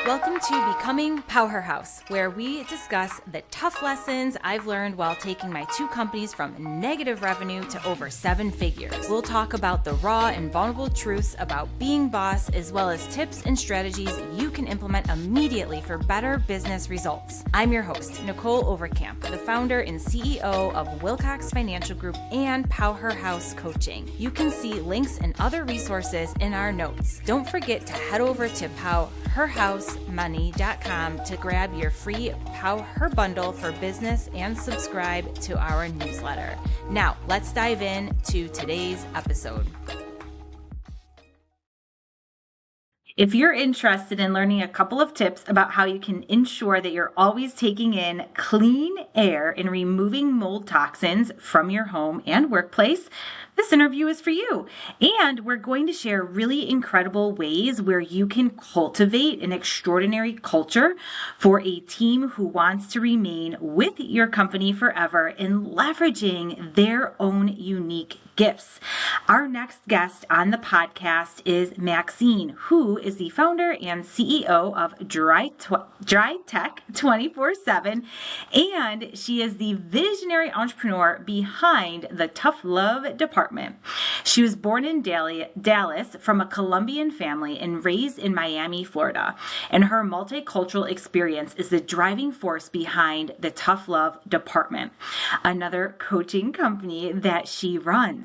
Welcome to Becoming PowHERhouse, where we discuss the tough lessons I've learned while taking my two companies from negative revenue to over 7 figures. We'll talk about the raw and vulnerable truths about being boss, as well as tips and strategies you can implement immediately for better business results. I'm your host, Nicholle Overcamp, the founder and CEO of Wilcox Financial Group and PowHERhouse Coaching. You can see links and other resources in our notes. Don't forget to head over to PowHERhousemoney.com to grab your free PowHER bundle for business and subscribe to our newsletter. Now, let's dive in to today's episode. If you're interested in learning a couple of tips about how you can ensure that you're always taking in clean air and removing mold toxins from your home and workplace, this interview is for you. And we're going to share really incredible ways where you can cultivate an extraordinary culture for a team who wants to remain with your company forever and leveraging their own unique gifts. Our next guest on the podcast is Maxine, who is the founder and CEO of Dry Tech 24/7, and she is the visionary entrepreneur behind the Tough Love department. She was born in Dallas from a Colombian family and raised in Miami, Florida, and her multicultural experience is the driving force behind the Tough Love department, another coaching company that she runs.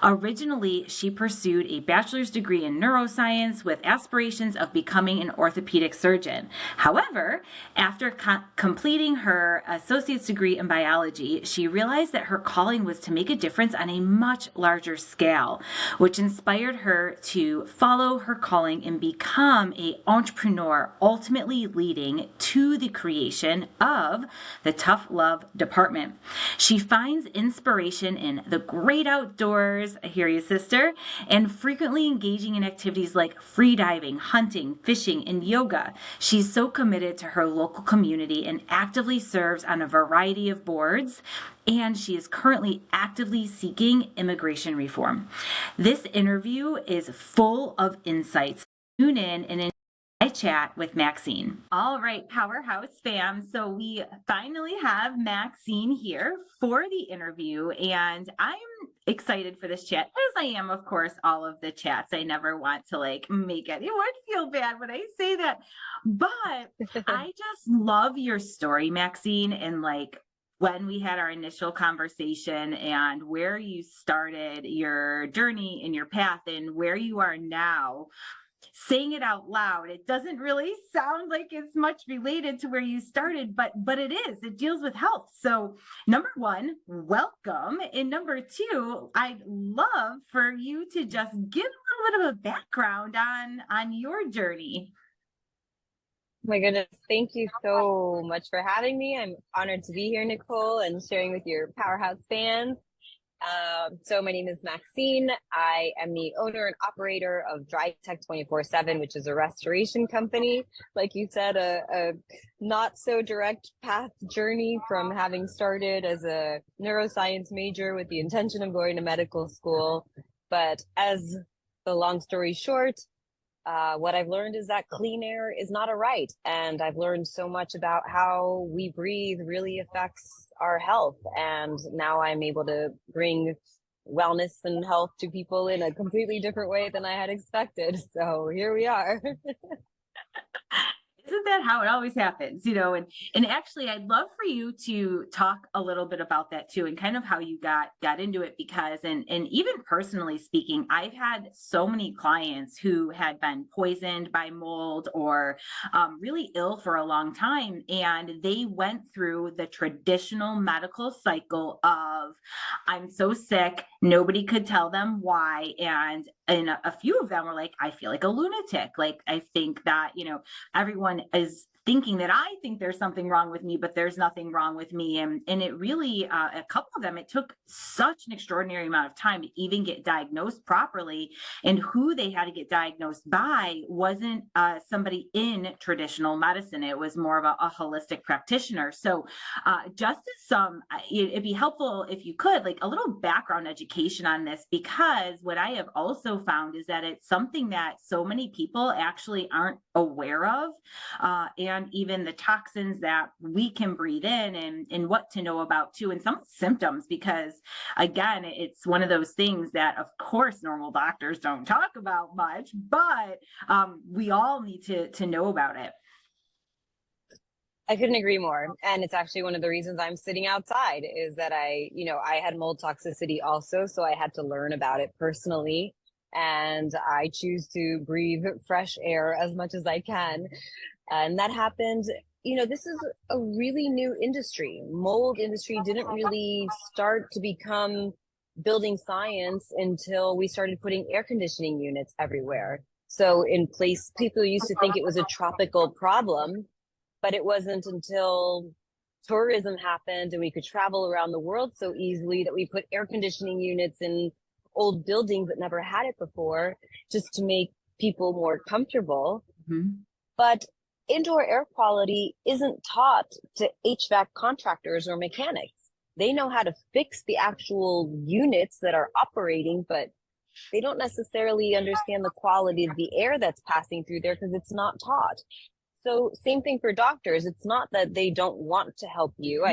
Originally, she pursued a bachelor's degree in neuroscience with aspirations of becoming an orthopedic surgeon. However, after completing her associate's degree in biology, she realized that her calling was to make a difference on a much larger scale, which inspired her to follow her calling and become an entrepreneur, ultimately leading to the creation of the Tough Love department. She finds inspiration in the great outdoors, I hear you, sister, and frequently engaging in activities like free diving, hunting, fishing, and yoga. She's so committed to her local community and actively serves on a variety of boards, and she is currently actively seeking immigration reform. This interview is full of insights. Tune in and I chat with Maxine. All right, PowHERhouse fam. So we finally have Maxine here for the interview, and I'm excited for this chat, as I am, of course, all of the chats. I never want to make anyone feel bad when I say that, but I just love your story, Maxine, and when we had our initial conversation and where you started your journey and your path and where you are now. Saying it out loud, it doesn't really sound like it's much related to where you started, but it is. It deals with health. So number one, welcome. And number two, I'd love for you to just give a little bit of a background on your journey. Oh my goodness, thank you so much for having me. I'm honored to be here, Nicholle, and sharing with your PowHERhouse fans. So my name is Maxine. I am the owner and operator of Dry Tech 24/7, which is a restoration company. Like you said, a not so direct path journey from having started as a neuroscience major with the intention of going to medical school. But as the long story short, what I've learned is that clean air is not a right. And I've learned so much about how we breathe really affects our health. And now I'm able to bring wellness and health to people in a completely different way than I had expected. So here we are. Isn't that how it always happens, and actually I'd love for you to talk a little bit about that too, and kind of how you got into it, because and even personally speaking, I've had so many clients who had been poisoned by mold or really ill for a long time, and they went through the traditional medical cycle of, I'm so sick, nobody could tell them why, and a few of them were like, I feel like a lunatic, I think that everyone is thinking that I think there's something wrong with me, but there's nothing wrong with me. And it really, a couple of them, it took such an extraordinary amount of time to even get diagnosed properly. And who they had to get diagnosed by wasn't somebody in traditional medicine. It was more of a holistic practitioner. So just as it'd be helpful if you could, like a little background education on this, because what I have also found is that it's something that so many people actually aren't aware of, and even the toxins that we can breathe in, and what to know about too, and some symptoms, because again, it's one of those things that of course normal doctors don't talk about much, but we all need to know about it. I couldn't agree more. And it's actually one of the reasons I'm sitting outside is that I had mold toxicity also. So I had to learn about it personally. And I choose to breathe fresh air as much as I can. And that happened, this is a really new industry. Mold industry didn't really start to become building science until we started putting air conditioning units everywhere. So in place, people used to think it was a tropical problem, but it wasn't until tourism happened and we could travel around the world so easily that we put air conditioning units in old buildings that never had it before, just to make people more comfortable. Mm-hmm. But indoor air quality isn't taught to HVAC contractors or mechanics. They know how to fix the actual units that are operating, but they don't necessarily understand the quality of the air that's passing through there because it's not taught. So same thing for doctors. It's not that they don't want to help you.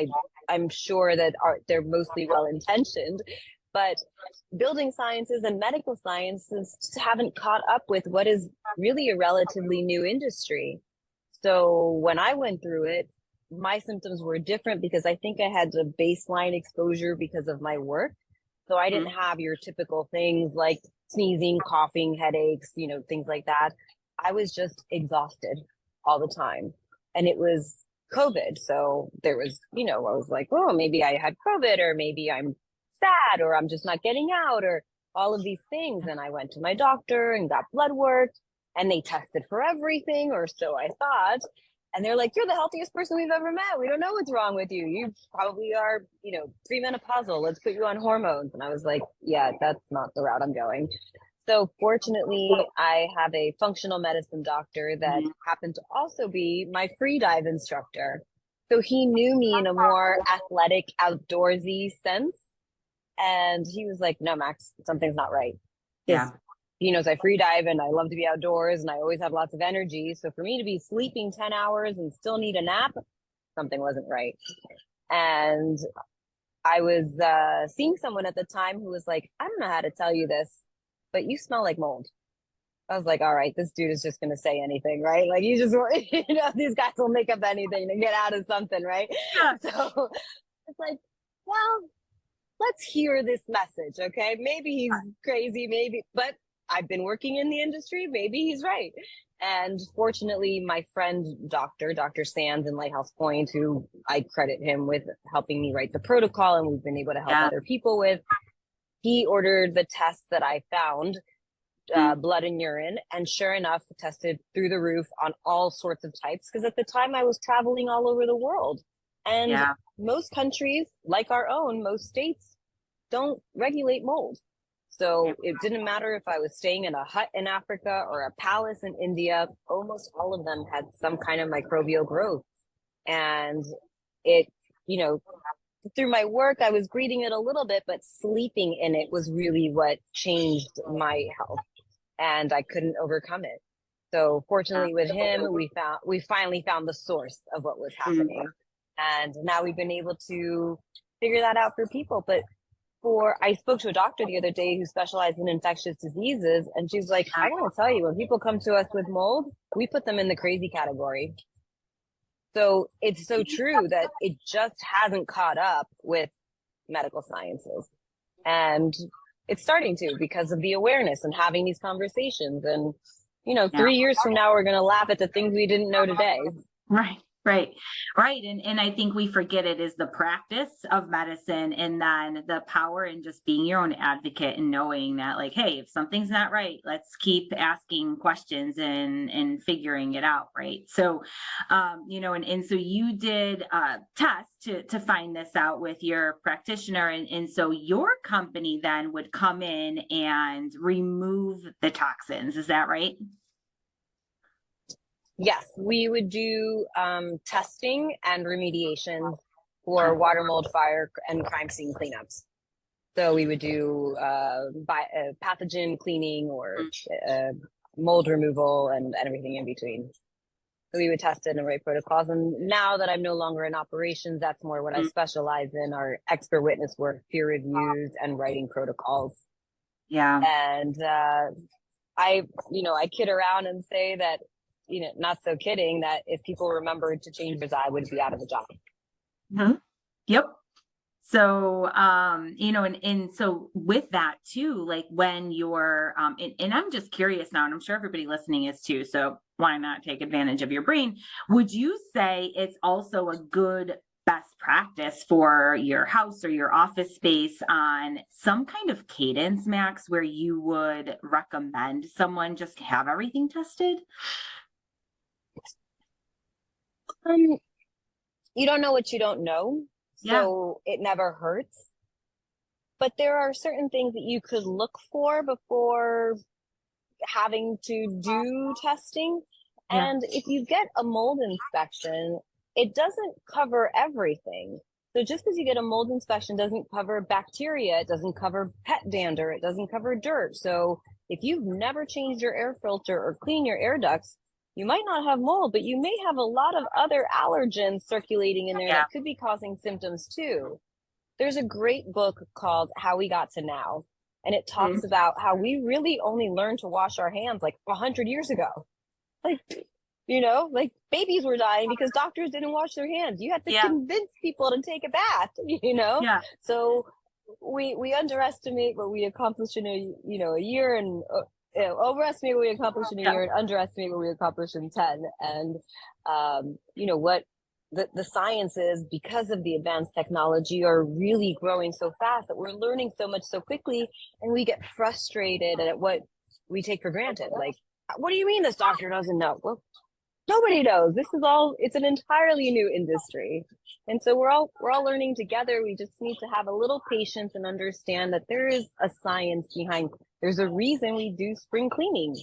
I'm sure that they're mostly well-intentioned, but building sciences and medical sciences haven't caught up with what is really a relatively new industry. So when I went through it, my symptoms were different because I think I had the baseline exposure because of my work. So I didn't have your typical things like sneezing, coughing, headaches, things like that. I was just exhausted all the time. And it was COVID. So there was, I was like, oh, maybe I had COVID, or maybe I'm sad, or I'm just not getting out, or all of these things. And I went to my doctor and got blood work, and they tested for everything, or so I thought. And they're like, you're the healthiest person we've ever met. We don't know what's wrong with you. You probably are, premenopausal. Let's put you on hormones. And I was like, yeah, that's not the route I'm going. So fortunately, I have a functional medicine doctor that happened to also be my free dive instructor. So he knew me in a more athletic, outdoorsy sense. And he was like, no, Max, something's not right. Yeah. He knows I free dive and I love to be outdoors and I always have lots of energy. So for me to be sleeping 10 hours and still need a nap, something wasn't right. And I was seeing someone at the time who was like, I don't know how to tell you this, but you smell like mold. I was like, all right, this dude is just going to say anything, right? Like you just, these guys will make up anything to get out of something, right? Yeah. So it's like, well, let's hear this message. Okay. Maybe he's crazy, maybe, but I've been working in the industry. Maybe he's right. And fortunately, my friend, Dr. Sands in Lighthouse Point, who I credit him with helping me write the protocol and we've been able to help other people with, he ordered the tests that I found, blood and urine, and sure enough, tested through the roof on all sorts of types. Because at the time I was traveling all over the world. And most countries, like our own, most states don't regulate mold. So it didn't matter if I was staying in a hut in Africa or a palace in India, almost all of them had some kind of microbial growth. And it, through my work, I was breathing it a little bit, but sleeping in it was really what changed my health. And I couldn't overcome it. So fortunately with him, we finally found the source of what was happening. And now we've been able to figure that out for people. But I spoke to a doctor the other day who specialized in infectious diseases, and she's like, I gotta tell you, when people come to us with mold, we put them in the crazy category. So it's so true that it just hasn't caught up with medical sciences. And it's starting to, because of the awareness and having these conversations. And, 3 years from now, we're going to laugh at the things we didn't know today. Right. Right. Right. And I think we forget it is the practice of medicine and then the power in just being your own advocate and knowing that like, hey, if something's not right, let's keep asking questions and figuring it out. Right. So and so you did test to find this out with your practitioner. And so your company then would come in and remove the toxins. Is that right? Yes, we would do testing and remediations for water, mold, fire, and crime scene cleanups. So we would do pathogen cleaning or uh, mold removal and everything in between. So we would test it and write protocols. And now that I'm no longer in operations, that's more what I specialize in: are expert witness work, peer reviews, and writing protocols. Yeah. And I kid around and say that, not so kidding, that if people remembered to change their I would be out of a job. Mm-hmm. Yep. So, and so with that too, like when you're, and I'm just curious now, and I'm sure everybody listening is too, so why not take advantage of your brain? Would you say it's also a good best practice for your house or your office space on some kind of cadence, Max, where you would recommend someone just have everything tested? Um, you don't know what you don't know, Yeah. so it never hurts. But there are certain things that you could look for before having to do testing. Yeah. And if you get a mold inspection, it doesn't cover everything. So just because you get a mold inspection doesn't cover bacteria, it doesn't cover pet dander, it doesn't cover dirt. So if you've never changed your air filter or cleaned your air ducts, you might not have mold, but you may have a lot of other allergens circulating in there Yeah. that could be causing symptoms too. There's a great book called How We Got to Now, and it talks Mhm. about how we really only learned to wash our hands like 100 years ago. Like, like babies were dying because doctors didn't wash their hands. You had to Yeah. convince people to take a bath, you know? Yeah. So we underestimate what we accomplish in a year, and overestimate what we accomplish in a Yeah. year and underestimate what we accomplish in 10. And what the sciences, because of the advanced technology, are really growing so fast that we're learning so much so quickly, and we get frustrated at what we take for granted. Like, what do you mean this doctor doesn't know? Well, nobody knows. It's an entirely new industry. And so we're all learning together. We just need to have a little patience and understand that there is a science behind. There's a reason we do spring cleaning,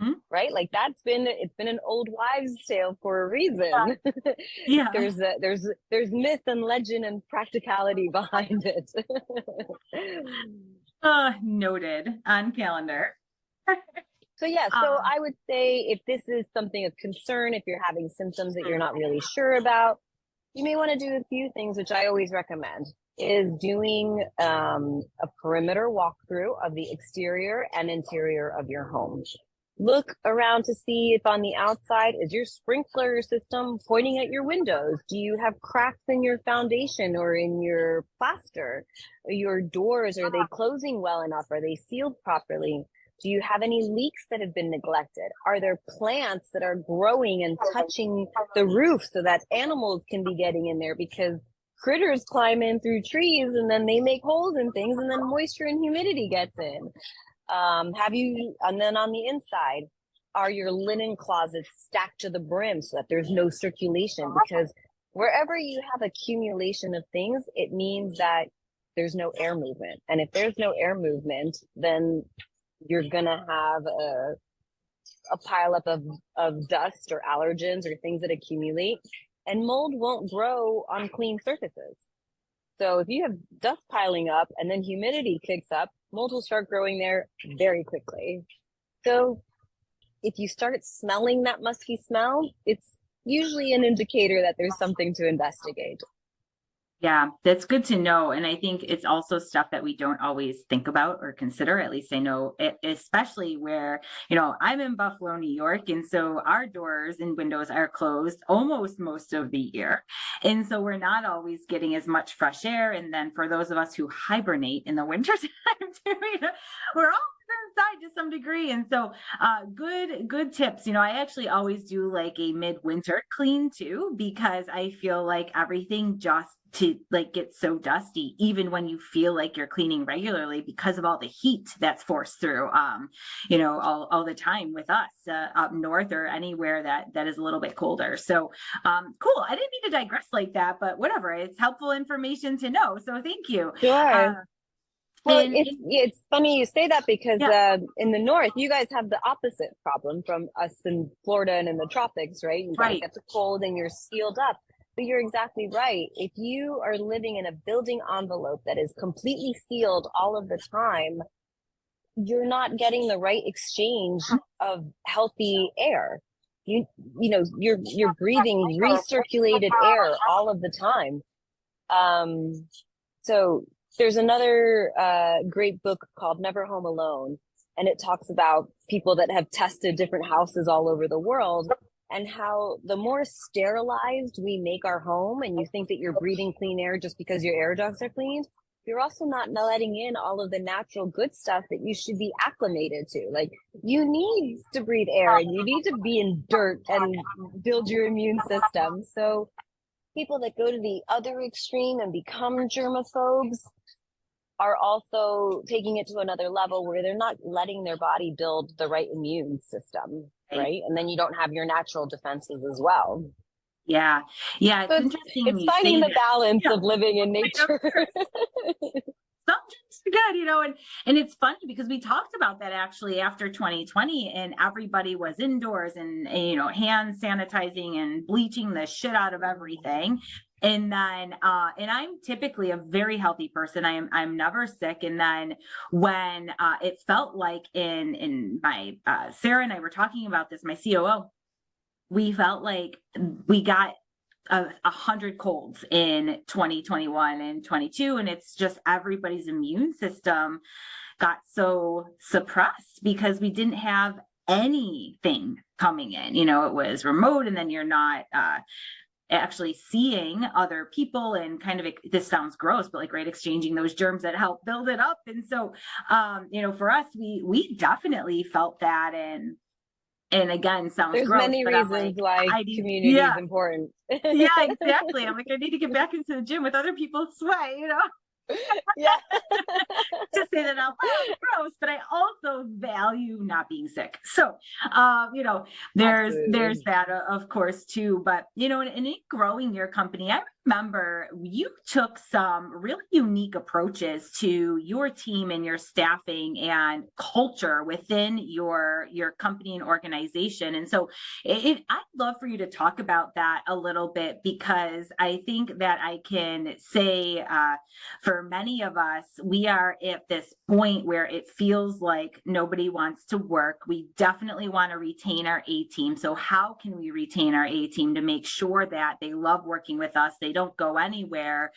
Mhm. right? Like it's been an old wives' tale for a reason. Yeah. there's myth and legend and practicality behind it. Noted on calendar. So yeah, so Um, I would say if this is something of concern, if you're having symptoms that you're not really sure about, you may want to do a few things, which I always recommend, is doing a perimeter walkthrough of the exterior and interior of your home. Look around to see if on the outside is your sprinkler system pointing at your windows. Do you have cracks in your foundation or in your plaster? Your doors, are they closing well enough? Are they sealed properly? Do you have any leaks that have been neglected? Are there plants that are growing and touching the roof so that animals can be getting in there? Because critters climb in through trees and then they make holes in things, and then moisture and humidity gets in. And then on the inside, are your linen closets stacked to the brim so that there's no circulation? Because wherever you have accumulation of things, it means that there's no air movement. And if there's no air movement, then you're gonna have a pileup of dust or allergens or things that accumulate, and mold won't grow on clean surfaces. So if you have dust piling up and then humidity kicks up, mold will start growing there very quickly. So if you start smelling that musky smell, it's usually an indicator that there's something to investigate. yeah, that's good to know. And I think it's also stuff that we don't always think about or consider. At least I know, especially where, I'm in Buffalo, New York. And so our doors and windows are closed almost most of the year. And so we're not always getting as much fresh air. And then for those of us who hibernate in the wintertime, too, we're all inside to some degree. And so good tips. I actually always do like a midwinter clean too, because I feel like everything just to like get so dusty, even when you feel like you're cleaning regularly because of all the heat that's forced through, all the time with us up north or anywhere that is a little bit colder. So cool. I didn't mean to digress like that, but whatever. It's helpful information to know. So thank you. Sure. Well, And it's funny you say that because yeah, in the north, you guys have the opposite problem from us in Florida and in the tropics, right? You guys right. get the cold and you're sealed up. But you're exactly right. If you are living in a building envelope that is completely sealed all of the time, you're not getting the right exchange of healthy air. You you're breathing recirculated air all of the time. So there's another great book called Never Home Alone, and it talks about people that have tested different houses all over the world and how the more sterilized we make our home, and you think that you're breathing clean air just because your air ducts are cleaned, you're also not letting in all of the natural good stuff that you should be acclimated to. Like, you need to breathe air and you need to be in dirt and build your immune system. So people that go to the other extreme and become germaphobes are also taking it to another level where they're not letting their body build the right immune system, right? And then you don't have your natural defenses as well. Yeah. Yeah. So It's interesting it's you finding say the that. balance Yeah. of living in Right, of nature. course. Sometimes good, and it's funny because we talked about that actually after 2020, and everybody was indoors and hand sanitizing and bleaching the shit out of everything. And then and I'm typically a very healthy person. I'm never sick. And then when it felt like in my Sarah and I were talking about this, my COO, we felt like we got 100 colds in 2021 and 22, and it's just everybody's immune system got so suppressed because we didn't have anything coming in. It was remote, and then you're not actually seeing other people and kind of, this sounds gross, but like, right, exchanging those germs that help build it up. And so for us, we definitely felt that. And again, sounds There's gross, many but I'm reasons like, why I need, community yeah, is important. yeah, exactly. I'm like, I need to get back into the gym with other people's sweat. Yeah. To say that out loud, gross, but I also value not being sick. So, there's Absolutely. that, of course, too. But, in growing your company, I remember you took some really unique approaches to your team and your staffing and culture within your company and organization. And so I'd love for you to talk about that a little bit, because I think that I can say, for many of us, we are at this point where it feels like nobody wants to work. We definitely want to retain our A team. So how can we retain our A team to make sure that they love working with us, they don't go anywhere,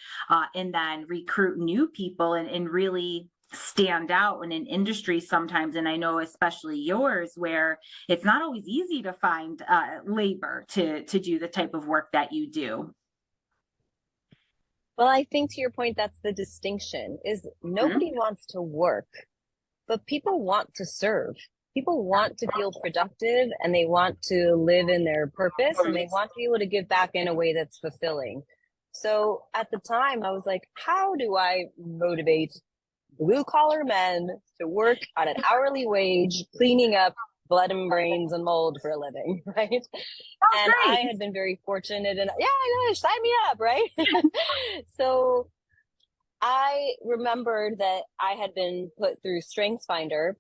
and then recruit new people and really stand out in an industry sometimes, and I know especially yours, where it's not always easy to find labor to do the type of work that you do. Well, I think to your point, that's the distinction is nobody Mm-hmm. wants to work, but people want to serve. People want to feel productive and they want to live in their purpose and they want to be able to give back in a way that's fulfilling. So at the time, I was like, how do I motivate blue collar men to work at an hourly wage, cleaning up blood and brains and mold for a living, right? Sounds And I great. had been very fortunate and yeah, I know, sign me up, right? So I remembered that I had been put through StrengthsFinder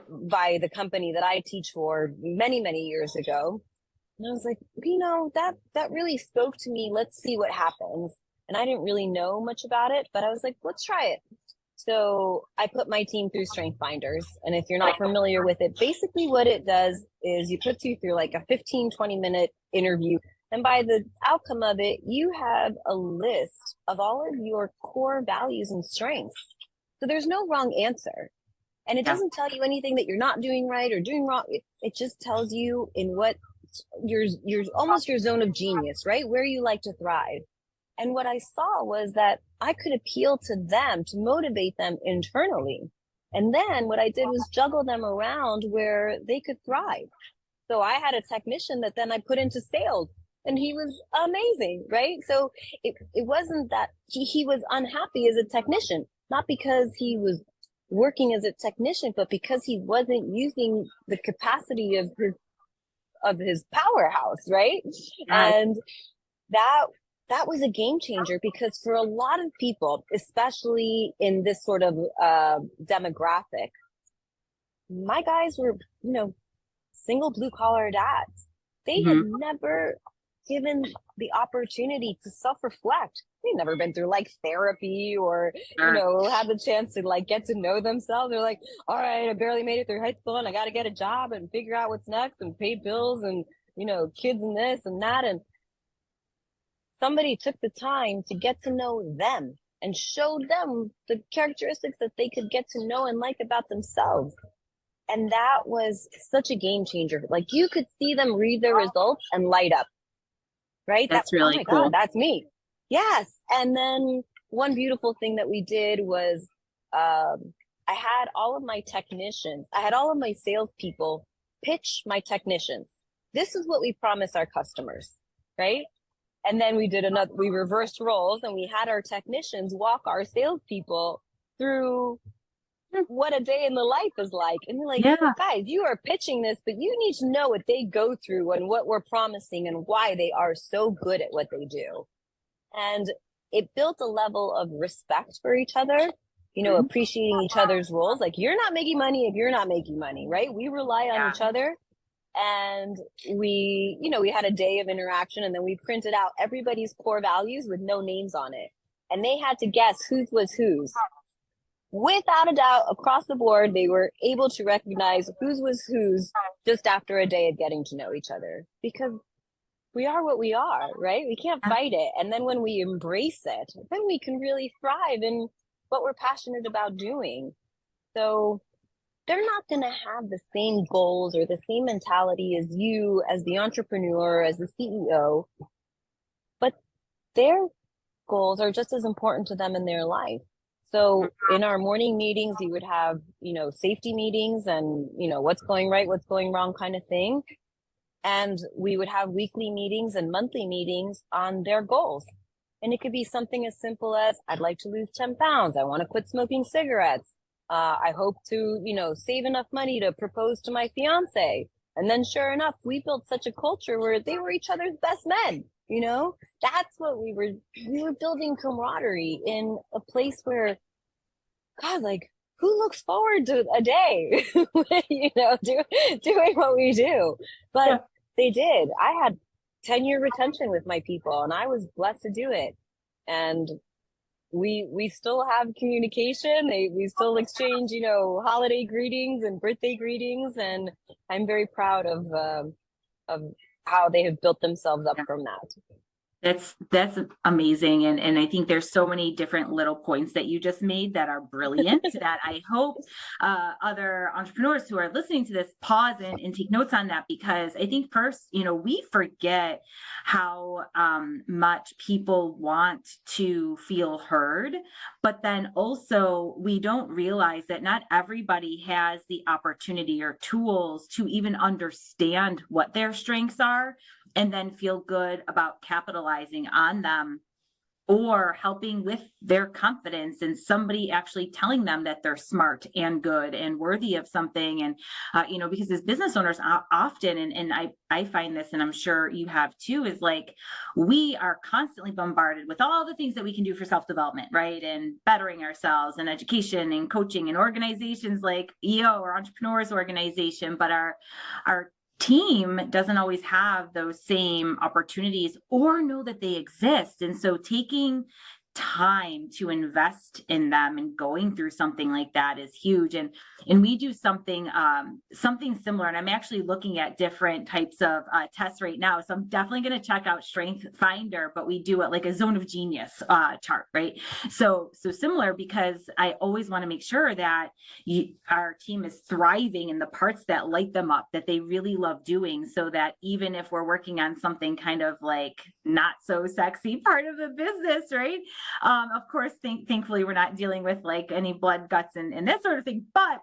by the company that I teach for many, many years ago. And I was like, that really spoke to me. Let's see what happens. And I didn't really know much about it, but I was like, let's try it. So I put my team through StrengthsFinders. And if you're not familiar with it, basically what it does is you put you through like a 15-20 minute interview. And by the outcome of it, you have a list of all of your core values and strengths. So there's no wrong answer. And it Yeah. doesn't tell you anything that you're not doing right or doing wrong. It just tells you in what your almost your zone of genius, right? Where you like to thrive. And what I saw was that I could appeal to them to motivate them internally. And then what I did was juggle them around where they could thrive. So I had a technician that then I put into sales, and he was amazing, right? So it wasn't that he was unhappy as a technician, not because he was working as a technician, but because he wasn't using the capacity of his powerhouse, right? Yes. And that that was a game changer, because for a lot of people, especially in this sort of demographic, my guys were, single blue collar dads. They had Mhm. never given the opportunity to self reflect. They'd never been through like therapy or, Sure. had the chance to like get to know themselves. They're like, all right, I barely made it through high school and I got to get a job and figure out what's next and pay bills and, kids and this and that. And somebody took the time to get to know them and showed them the characteristics that they could get to know and like about themselves. And that was such a game changer. Like you could see them read their results and light up, right? That, That's oh really my God, cool. that's me. Yes. And then one beautiful thing that we did was I had all of my technicians, I had all of my salespeople pitch my technicians. This is what we promise our customers, right? And then we reversed roles and we had our technicians walk our salespeople through Hmm. what a day in the life is like. And you're like, Yeah. guys, you are pitching this, but you need to know what they go through and what we're promising and why they are so good at what they do. And it built a level of respect for each other, Mhm. appreciating each other's roles. Like you're not making money if you're not making money, right? We rely on Yeah. each other. And we had a day of interaction, and then we printed out everybody's core values with no names on it. And they had to guess whose was whose. Without a doubt, across the board, they were able to recognize whose was whose just after a day of getting to know each other, because we are what we are, right? We can't Yeah. fight it. And then when we embrace it, then we can really thrive in what we're passionate about doing. So they're not going to have the same goals or the same mentality as you, as the entrepreneur, as the CEO, but their goals are just as important to them in their life. So in our morning meetings, you would have, safety meetings and, what's going right, what's going wrong kind of thing. And we would have weekly meetings and monthly meetings on their goals. And it could be something as simple as, I'd like to lose 10 pounds. I want to quit smoking cigarettes. I hope to, save enough money to propose to my fiance. And then sure enough, we built such a culture where they were each other's best men. That's what we were building camaraderie in a place where, God, like, who looks forward to a day, doing what we do? But Yeah. they did. I had 10-year retention with my people, and I was blessed to do it. And we still have communication. We still exchange, holiday greetings and birthday greetings, and I'm very proud of how they have built themselves up from that. That's amazing. And I think there's so many different little points that you just made that are brilliant that I hope other entrepreneurs who are listening to this pause and take notes on that, because I think first, we forget how much people want to feel heard, but then also we don't realize that not everybody has the opportunity or tools to even understand what their strengths are and then feel good about capitalizing on them or helping with their confidence and somebody actually telling them that they're smart and good and worthy of something. And because as business owners often, and I find this, and I'm sure you have too, is like we are constantly bombarded with all the things that we can do for self-development, right? And bettering ourselves and education and coaching and organizations like EO or entrepreneurs organization, but our team doesn't always have those same opportunities or know that they exist. And so taking time to invest in them and going through something like that is huge. And we do something similar, and I'm actually looking at different types of tests right now, so I'm definitely going to check out StrengthsFinder, but we do it like a zone of genius chart, right? So similar, because I always want to make sure that our team is thriving in the parts that light them up, that they really love doing, so that even if we're working on something kind of like not so sexy part of the business, right? Of course, thankfully, we're not dealing with like any blood, guts, and that sort of thing. But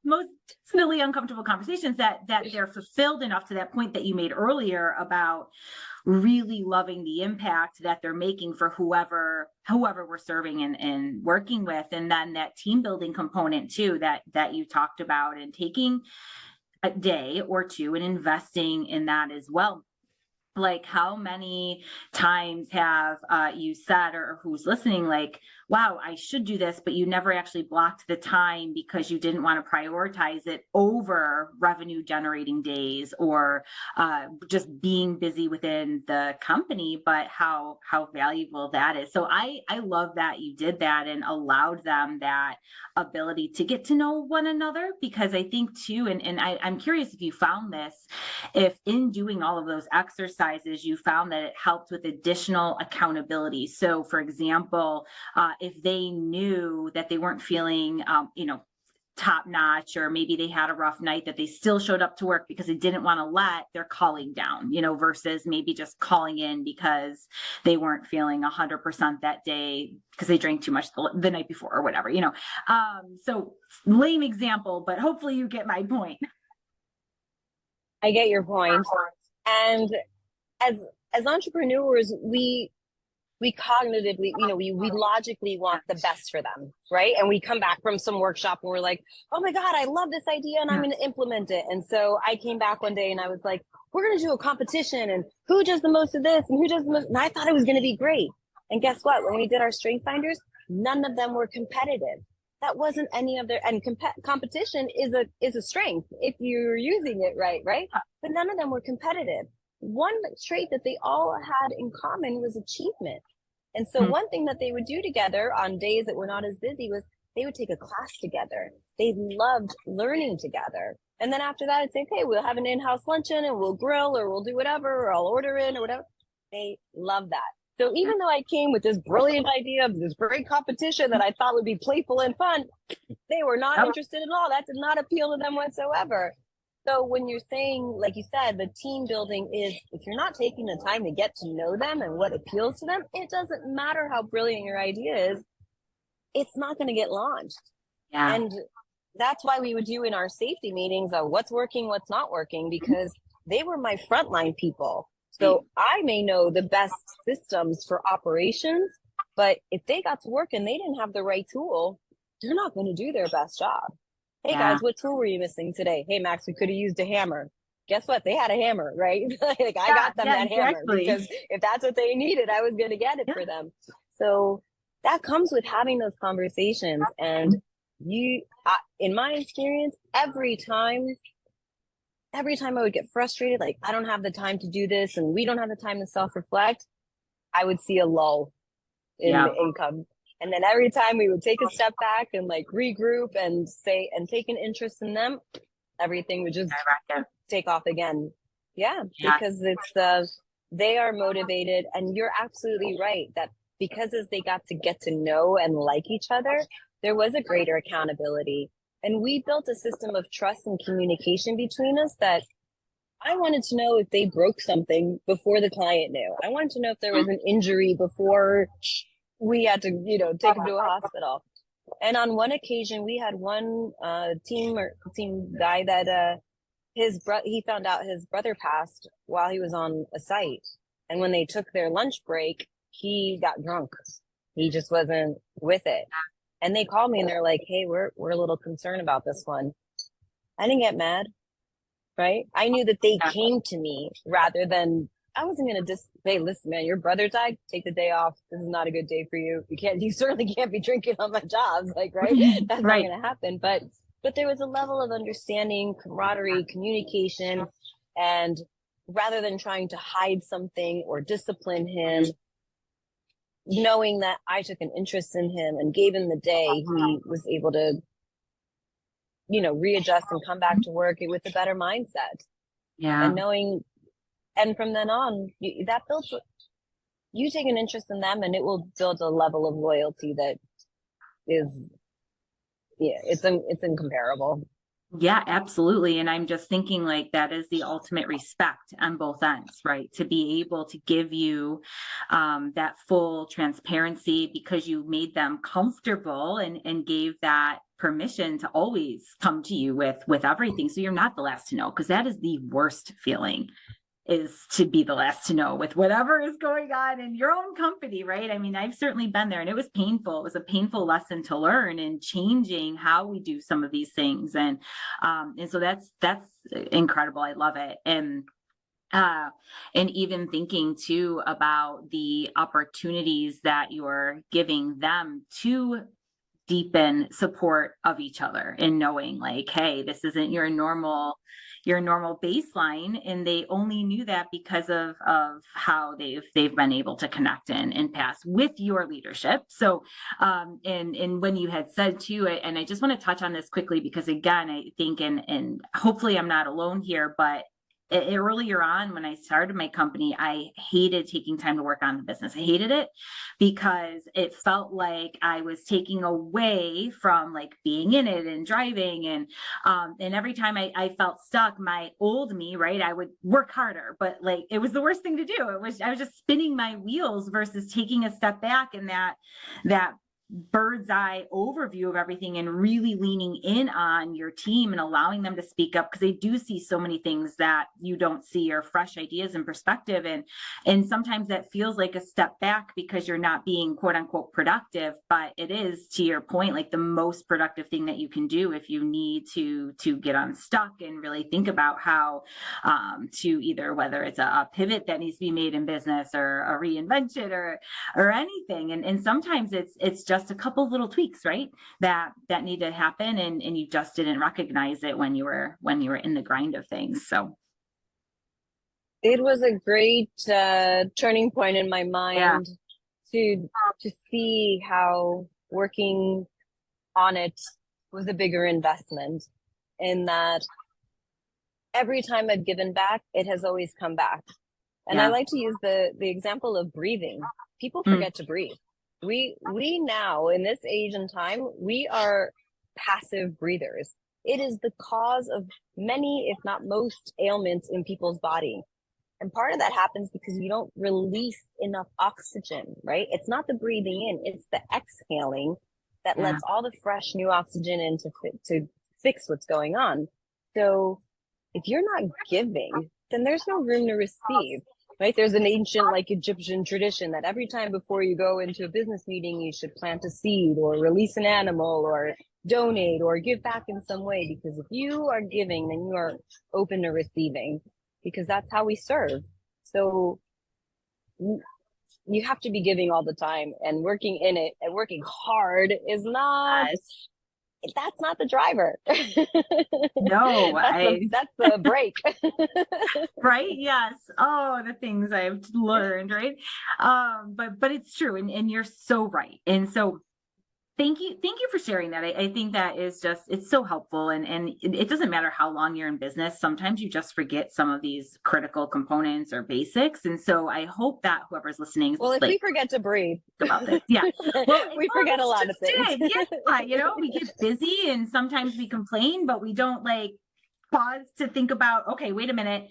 most really uncomfortable conversations that they're fulfilled enough to that point that you made earlier about really loving the impact that they're making for whoever we're serving and working with. And then that team building component too, that you talked about, and taking a day or two and investing in that as well. Like, how many times have you said, or who's listening, like, wow, I should do this, but you never actually blocked the time because you didn't want to prioritize it over revenue generating days, or just being busy within the company, but how valuable that is. So I love that you did that and allowed them that ability to get to know one another, because I think too, and I'm curious if you found this, if in doing all of those exercises, you found that it helped with additional accountability. So for example, if they knew that they weren't feeling, top notch, or maybe they had a rough night, that they still showed up to work because they didn't want to let their calling down, versus maybe just calling in because they weren't feeling 100% that day because they drank too much the night before or whatever, so lame example, but hopefully you get my point. I get your point. And as entrepreneurs, we cognitively, we logically want the best for them, right? And we come back from some workshop and we're like, oh my God, I love this idea and I'm going to implement it. And so I came back one day and I was like, we're going to do a competition, and who does the most of this and who does the most. And I thought it was going to be great. And guess what? When we did our StrengthsFinders, none of them were competitive. That wasn't any of their, and competition is a strength if you're using it right, right? But none of them were competitive. One trait that they all had in common was achievement. And so one thing that they would do together on days that were not as busy was they would take a class together. They loved learning together. And then after that, I'd say, okay, we'll have an in-house luncheon and we'll grill, or we'll do whatever, or I'll order in or whatever. They love that. So even though I came with this brilliant idea of this great competition that I thought would be playful and fun, they were not interested at all. That did not appeal to them whatsoever. So when you're saying, like you said, the team building is, if you're not taking the time to get to know them and what appeals to them, it doesn't matter how brilliant your idea is, it's not going to get launched. Yeah. And that's why we would do in our safety meetings what's working, what's not working, because they were my frontline people. So I may know the best systems for operations, but if they got to work and they didn't have the right tool, they're not going to do their best job. Hey guys, what tool were you missing today? Hey Max, we could have used a hammer. Guess what? They had a hammer, right? Like I got them that hammer, because if that's what they needed, I was going to get it for them. So that comes with having those conversations. And in my experience, every time I would get frustrated, like I don't have the time to do this and we don't have the time to self-reflect, I would see a lull in the income. And then every time we would take a step back and like regroup and take an interest in them, everything would just take off again. Yeah, because they are motivated. And you're absolutely right that because as they got to know and like each other, there was a greater accountability. And we built a system of trust and communication between us that I wanted to know if they broke something before the client knew. I wanted to know if there was an injury before we had to, take him to a hospital. And on one occasion, we had one team guy that he found out his brother passed while he was on a site. And when they took their lunch break, he got drunk. He just wasn't with it. And they called me and they're like, hey, we're a little concerned about this one. I didn't get mad, right? I knew that they came to me rather than, I wasn't going to just say, listen, man, your brother died. Take the day off. This is not a good day for you. You certainly can't be drinking on my jobs. Like, right. That's not going to happen. But there was a level of understanding, camaraderie, communication. And rather than trying to hide something or discipline him, knowing that I took an interest in him and gave him the day, he was able to, readjust and come back to work with a better mindset. Yeah. And knowing, and from then on, that builds, you take an interest in them and it will build a level of loyalty that is, it's incomparable. Yeah, absolutely. And I'm just thinking like that is the ultimate respect on both ends, right? To be able to give you that full transparency because you made them comfortable and gave that permission to always come to you with everything. So you're not the last to know, because that is the worst feeling, is to be the last to know with whatever is going on in your own company, right? I mean, I've certainly been there and it was painful. It was a painful lesson to learn in changing how we do some of these things. And so that's incredible. I love it. Uh, and even thinking too about the opportunities that you're giving them to deepen support of each other and knowing like, hey, this isn't your normal baseline, and they only knew that because of how they've been able to connect and pass with your leadership. So and when you had said too, and I just want to touch on this quickly because again, I think and hopefully I'm not alone here, but earlier on when I started my company, I hated taking time to work on the business. I hated it because it felt like I was taking away from like being in it and driving. And every time I felt stuck, my old me, right, I would work harder, but like it was the worst thing to do. I was just spinning my wheels versus taking a step back and that bird's eye overview of everything and really leaning in on your team and allowing them to speak up because they do see so many things that you don't see, or fresh ideas and perspective. And sometimes that feels like a step back because you're not being quote unquote productive, but it is, to your point, like the most productive thing that you can do if you need to get unstuck and really think about how to either, whether it's a pivot that needs to be made in business or a reinvention or anything. And sometimes it's just a couple little tweaks, right? That need to happen, and you just didn't recognize it when you were in the grind of things. So It was a great turning point in my yeah. mind to to see how working on it was a bigger investment, in that every time I've given back, it has always come back. And I Yeah. like to use the example of breathing. People Mm, forget to breathe. We now, in this age and time, we are passive breathers. It is the cause of many, if not most, ailments in people's body. And part of that happens because you don't release enough oxygen, right? It's not the breathing in, it's the exhaling that yeah. lets all the fresh new oxygen in to fix what's going on. So if you're not giving, then there's no room to receive, right? There's an ancient, like Egyptian tradition that every time before you go into a business meeting, you should plant a seed or release an animal or donate or give back in some way. Because if you are giving, then you are open to receiving, because that's how we serve. So you have to be giving all the time, and working in it and working hard is not, Yes. that's not the driver. No, I that's the break. right? Yes. Oh, the things I've learned, right? But it's true, and you're so right. And so thank you for sharing that. I think that is just, it's so helpful, and it doesn't matter how long you're in business. Sometimes you just forget some of these critical components or basics. And so I hope that whoever's listening, Well, if like, we forget to breathe, about this. Yeah. we Well, forget a that's lot of just things. it. Yeah. We get busy and sometimes we complain, but we don't like pause to think about, okay, wait a minute,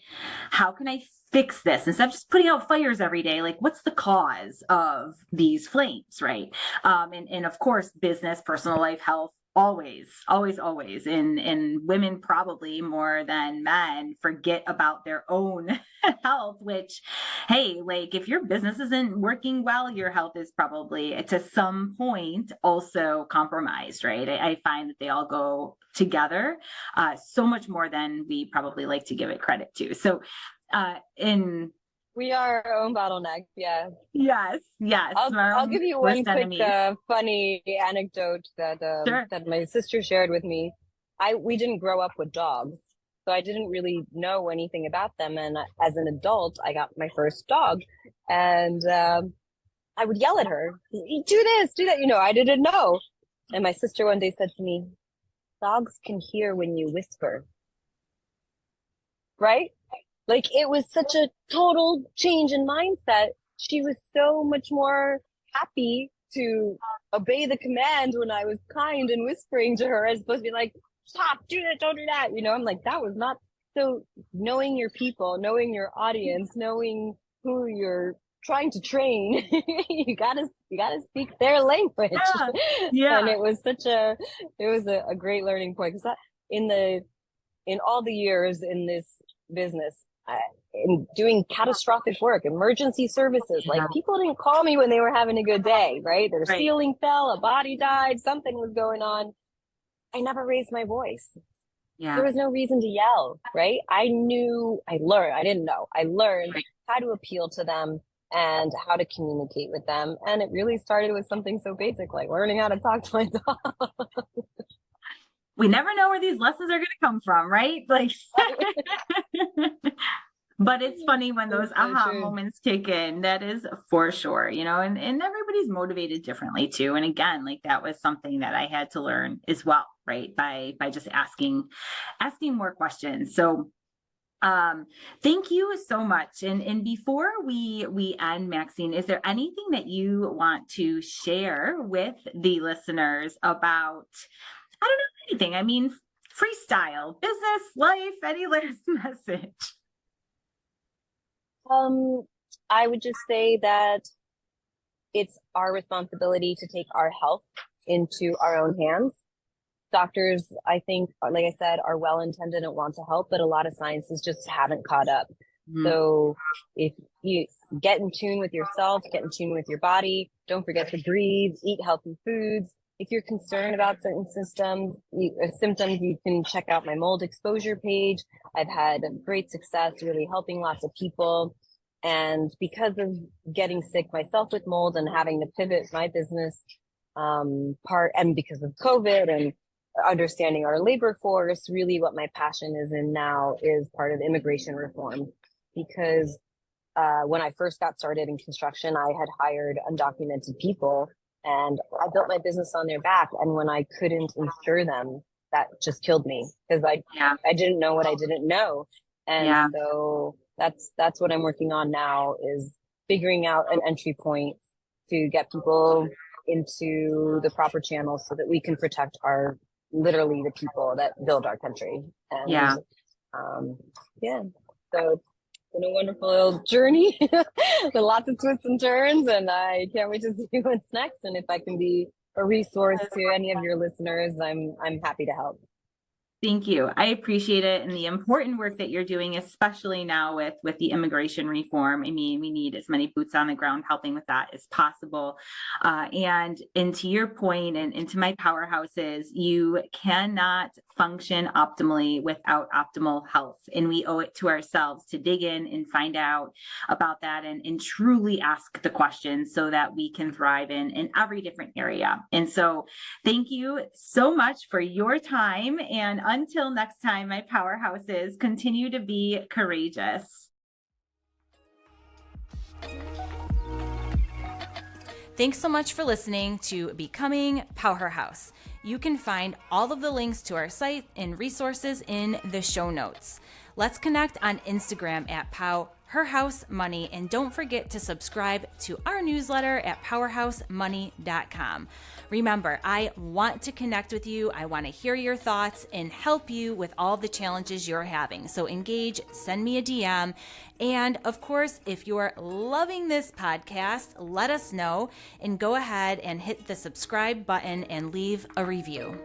how can I fix this instead of just putting out fires every day? Like, what's the cause of these flames, right? And of course, business, personal life, health, always, and women probably more than men forget about their own health, which, hey, like if your business isn't working well, your health is probably to some point also compromised, right? I find that they all go together so much more than we probably like to give it credit to. So, in We are our own bottleneck. Yeah. yes, our I'll own give you one worst quick enemies. funny anecdote that Sure. that my sister shared with me. We didn't grow up with dogs, so I didn't really know anything about them. And as an adult, I got my first dog, and I would yell at her, "Do this, do that." I didn't know. And my sister one day said to me, "Dogs can hear when you whisper." Right? Like, it was such a total change in mindset. She was so much more happy to obey the command when I was kind and whispering to her, as opposed to be like, stop, do that, don't do that. I'm like, that was not. So knowing your people, knowing your audience, knowing who you're trying to train, you gotta speak their language. Yeah. And Yeah. it was a great learning point, because in all the years in this business, in doing catastrophic work, emergency services, like, Yeah. people didn't call me when they were having a good day, right? Their Right. ceiling fell, a body died, something was going on. I never raised my voice. There Yeah. was no reason to yell, right? I learned, I didn't know. I learned Right. how to appeal to them and how to communicate with them. And it really started with something so basic, like learning how to talk to my dog. We never know where these lessons are going to come from, right? Like, but it's funny when those It's so aha true. moments kick in. That is for sure, and everybody's motivated differently too. And again, like that was something that I had to learn as well, right? By just asking more questions. So thank you so much. And before we end, Maxine, is there anything that you want to share with the listeners about, I don't know, anything? I mean, freestyle, business, life, any last message? Um, I would just say that it's our responsibility to take our health into our own hands. Doctors, I think, like I said, are well intended and want to help, but a lot of sciences just haven't caught up. Mhm. So if you get in tune with yourself, get in tune with your body, don't forget to breathe, eat healthy foods. If you're concerned about certain symptoms, you can check out my mold exposure page. I've had great success really helping lots of people. And because of getting sick myself with mold and having to pivot my business and because of COVID and understanding our labor force, really what my passion is in now is part of immigration reform. Because when I first got started in construction, I had hired undocumented people and I built my business on their back. And when I couldn't insure them, that just killed me, because Yeah. I didn't know what I didn't know. And Yeah. so that's what I'm working on now, is figuring out an entry point to get people into the proper channels so that we can protect literally the people that build our country. And Yeah. um, yeah, so it's been a wonderful journey with lots of twists and turns, and I can't wait to see what's next. And if I can be a resource to any of your listeners, I'm happy to help. Thank you. I appreciate it, and the important work that you're doing, especially now with the immigration reform. I mean, we need as many boots on the ground helping with that as possible. And to your point, and to my powerhouses, you cannot function optimally without optimal health, and we owe it to ourselves to dig in and find out about that, and truly ask the questions so that we can thrive in every different area. And so, thank you so much for your time. And until next time, my powerhouses, continue to be courageous. Thanks so much for listening to Becoming PowHERhouse. You can find all of the links to our site and resources in the show notes. Let's connect on Instagram at PowHERhouseMoney, and don't forget to subscribe to our newsletter at powerhousemoney.com. Remember, I want to connect with you. I want to hear your thoughts and help you with all the challenges you're having. So engage, send me a DM. And of course, if you're loving this podcast, let us know and go ahead and hit the subscribe button and leave a review.